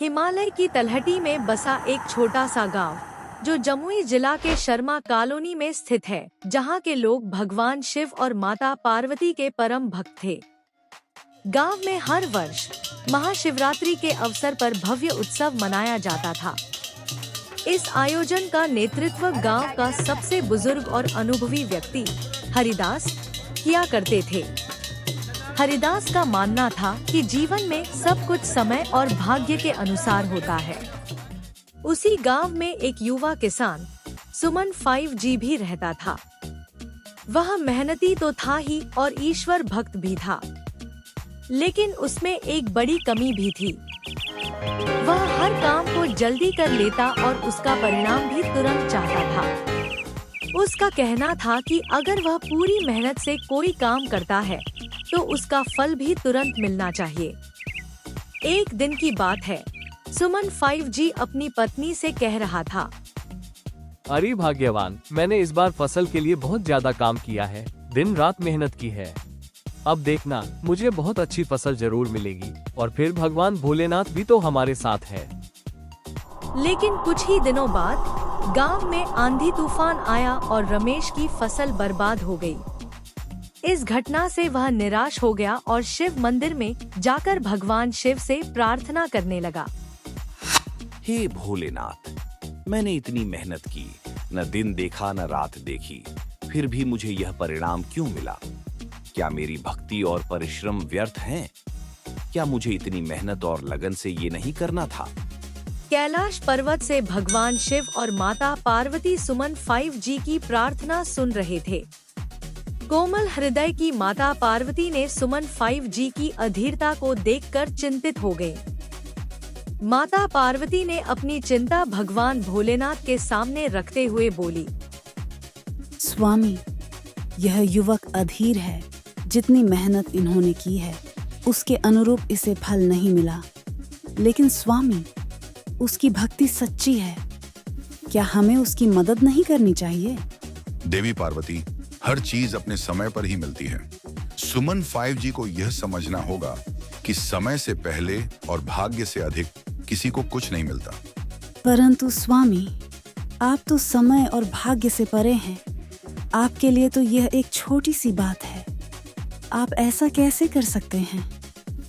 हिमालय की तलहटी में बसा एक छोटा सा गांव, जो जमुई जिला के शर्मा कॉलोनी में स्थित है, जहां के लोग भगवान शिव और माता पार्वती के परम भक्त थे। गांव में हर वर्ष महाशिवरात्रि के अवसर पर भव्य उत्सव मनाया जाता था। इस आयोजन का नेतृत्व गांव का सबसे बुजुर्ग और अनुभवी व्यक्ति हरिदास किया करते थे। हरिदास का मानना था कि जीवन में सब कुछ समय और भाग्य के अनुसार होता है। उसी गांव में एक युवा किसान सुमन 5G भी रहता था। वह मेहनती तो था ही और ईश्वर भक्त भी था, लेकिन उसमें एक बड़ी कमी भी थी। वह हर काम को जल्दी कर लेता और उसका परिणाम भी तुरंत चाहता था। उसका कहना था कि अगर वह पूरी मेहनत से कोई काम करता है तो उसका फल भी तुरंत मिलना चाहिए। एक दिन की बात है, सुमन 5G अपनी पत्नी से कह रहा था, अरे भाग्यवान, मैंने इस बार फसल के लिए बहुत ज्यादा काम किया है, दिन रात मेहनत की है। अब देखना, मुझे बहुत अच्छी फसल जरूर मिलेगी और फिर भगवान भोलेनाथ भी तो हमारे साथ है। लेकिन कुछ ही दिनों बाद गांव में आंधी तूफान आया और रमेश की फसल बर्बाद हो गई। इस घटना से वह निराश हो गया और शिव मंदिर में जाकर भगवान शिव से प्रार्थना करने लगा। हे भोलेनाथ, मैंने इतनी मेहनत की, न दिन देखा न रात देखी, फिर भी मुझे यह परिणाम क्यों मिला? क्या मेरी भक्ति और परिश्रम व्यर्थ हैं? क्या मुझे इतनी मेहनत और लगन से ये नहीं करना था? कैलाश पर्वत से भगवान शिव और माता पार्वती सुमन 5G की प्रार्थना सुन रहे थे। कोमल हृदय की माता पार्वती ने सुमन 5G की अधीरता को देखकर चिंतित हो गई। माता पार्वती ने अपनी चिंता भगवान भोलेनाथ के सामने रखते हुए बोली, स्वामी, यह युवक अधीर है। जितनी मेहनत इन्होंने की है उसके अनुरूप इसे फल नहीं मिला। लेकिन स्वामी, उसकी भक्ति सच्ची है। क्या हमें उसकी मदद नहीं करनी चाहिए? देवी पार्वती, हर चीज अपने समय पर ही मिलती है। सुमन 5G को यह समझना होगा कि समय से पहले और भाग्य से अधिक किसी को कुछ नहीं मिलता। परंतु स्वामी, आप तो समय और भाग्य से परे हैं। आपके लिए तो यह एक छोटी सी बात है। आप ऐसा कैसे कर सकते हैं?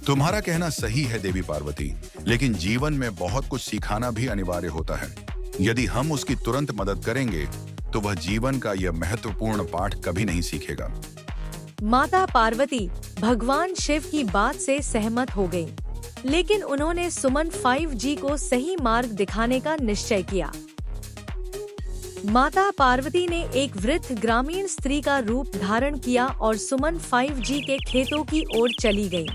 तुम्हारा कहना सही है देवी पार्वती, लेकिन जीवन में बहुत कुछ सिखाना भी अनिवार्य होता है। यदि हम उसकी तुरंत मदद करेंगे तो वह जीवन का यह महत्वपूर्ण पाठ कभी नहीं सीखेगा। माता पार्वती भगवान शिव की बात से सहमत हो गईं, लेकिन उन्होंने सुमन 5G को सही मार्ग दिखाने का निश्चय किया। माता पार्वती ने एक वृद्ध ग्रामीण स्त्री का रूप धारण किया और सुमन 5G के खेतों की ओर चली गईं।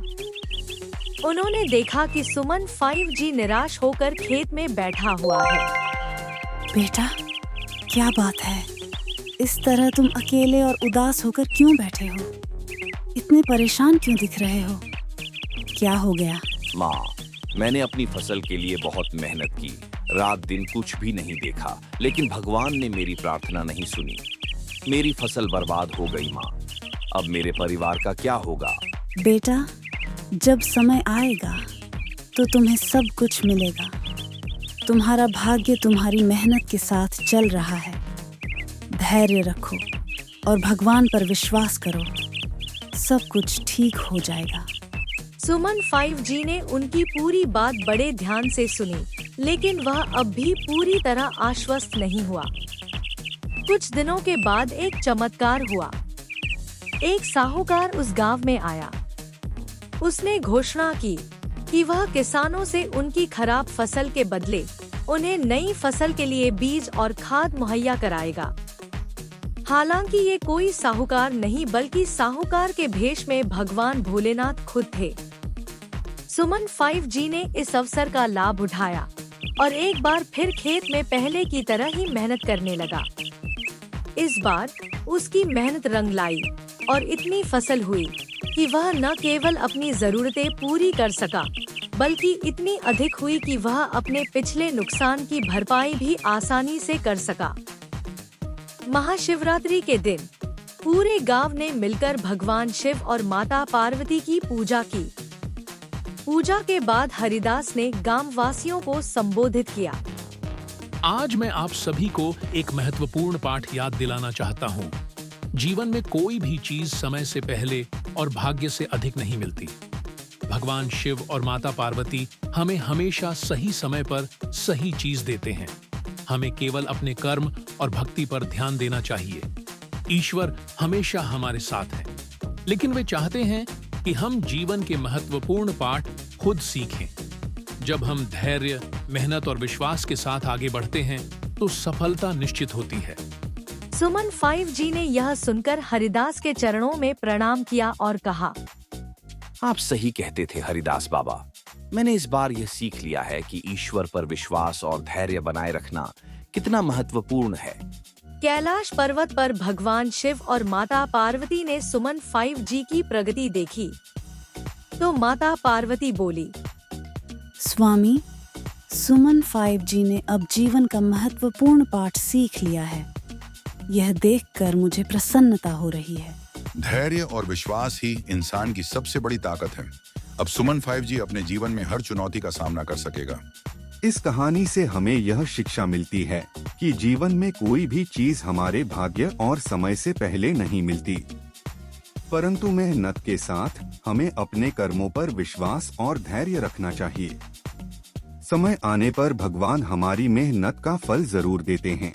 उन्होंने देखा कि सुमन 5G निराश होकर खेत में बैठा हुआ है। बेटा, क्या बात है? इस तरह तुम अकेले और उदास होकर क्यों बैठे हो? इतने परेशान क्यों दिख रहे हो? क्या हो गया? माँ, मैंने अपनी फसल के लिए बहुत मेहनत की, रात दिन कुछ भी नहीं देखा, लेकिन भगवान ने मेरी प्रार्थना नहीं सुनी। मेरी फसल बर्बाद हो गई माँ। अब मेरे परिवार का क्या होगा? बेटा, जब समय आएगा तो तुम्हें सब कुछ मिलेगा। तुम्हारा भाग्य तुम्हारी मेहनत के साथ चल रहा है। धैर्य रखो और भगवान पर विश्वास करो। सब कुछ ठीक हो जाएगा। सुमन 5G ने उनकी पूरी बात बड़े ध्यान से सुनी, लेकिन वह अब भी पूरी तरह आश्वस्त नहीं हुआ। कुछ दिनों के बाद एक चमत्कार हुआ। एक साहूकार उस गांव में आया। उसने घोषणा की कि वह किसानों से उनकी खराब फसल के बदले उन्हें नई फसल के लिए बीज और खाद मुहैया कराएगा। हालांकि ये कोई साहूकार नहीं बल्कि साहूकार के भेष में भगवान भोलेनाथ खुद थे। सुमन 5G ने इस अवसर का लाभ उठाया और एक बार फिर खेत में पहले की तरह ही मेहनत करने लगा। इस बार उसकी मेहनत रंग लाई और इतनी फसल हुई कि वह न केवल अपनी जरूरतें पूरी कर सका, बल्कि इतनी अधिक हुई कि वह अपने पिछले नुकसान की भरपाई भी आसानी से कर सका। महाशिवरात्रि के दिन पूरे गांव ने मिलकर भगवान शिव और माता पार्वती की पूजा की। पूजा के बाद हरिदास ने गांव वासियों को संबोधित किया। आज मैं आप सभी को एक महत्वपूर्ण पाठ याद दिलाना चाहता हूँ। जीवन में कोई भी चीज समय से पहले और भाग्य से अधिक नहीं मिलती। भगवान शिव और माता पार्वती हमें हमेशा सही समय पर सही चीज देते हैं। हमें केवल अपने कर्म और भक्ति पर ध्यान देना चाहिए। ईश्वर हमेशा हमारे साथ है, लेकिन वे चाहते हैं कि हम जीवन के महत्वपूर्ण पाठ खुद सीखें। जब हम धैर्य, मेहनत और विश्वास के साथ आगे बढ़ते हैं तो सफलता निश्चित होती है। सुमन 5G ने यह सुनकर हरिदास के चरणों में प्रणाम किया और कहा, आप सही कहते थे हरिदास बाबा। मैंने इस बार यह सीख लिया है कि ईश्वर पर विश्वास और धैर्य बनाए रखना कितना महत्वपूर्ण है। कैलाश पर्वत पर भगवान शिव और माता पार्वती ने सुमन 5G की प्रगति देखी तो माता पार्वती बोली, स्वामी, सुमन 5G ने अब जीवन का महत्वपूर्ण पाठ सीख लिया है। यह देखकर मुझे प्रसन्नता हो रही है। धैर्य और विश्वास ही इंसान की सबसे बड़ी ताकत है। अब सुमन 5G अपने जीवन में हर चुनौती का सामना कर सकेगा। इस कहानी से हमें यह शिक्षा मिलती है कि जीवन में कोई भी चीज हमारे भाग्य और समय से पहले नहीं मिलती, परंतु मेहनत के साथ हमें अपने कर्मों पर विश्वास और धैर्य रखना चाहिए। समय आने पर भगवान हमारी मेहनत का फल जरूर देते हैं।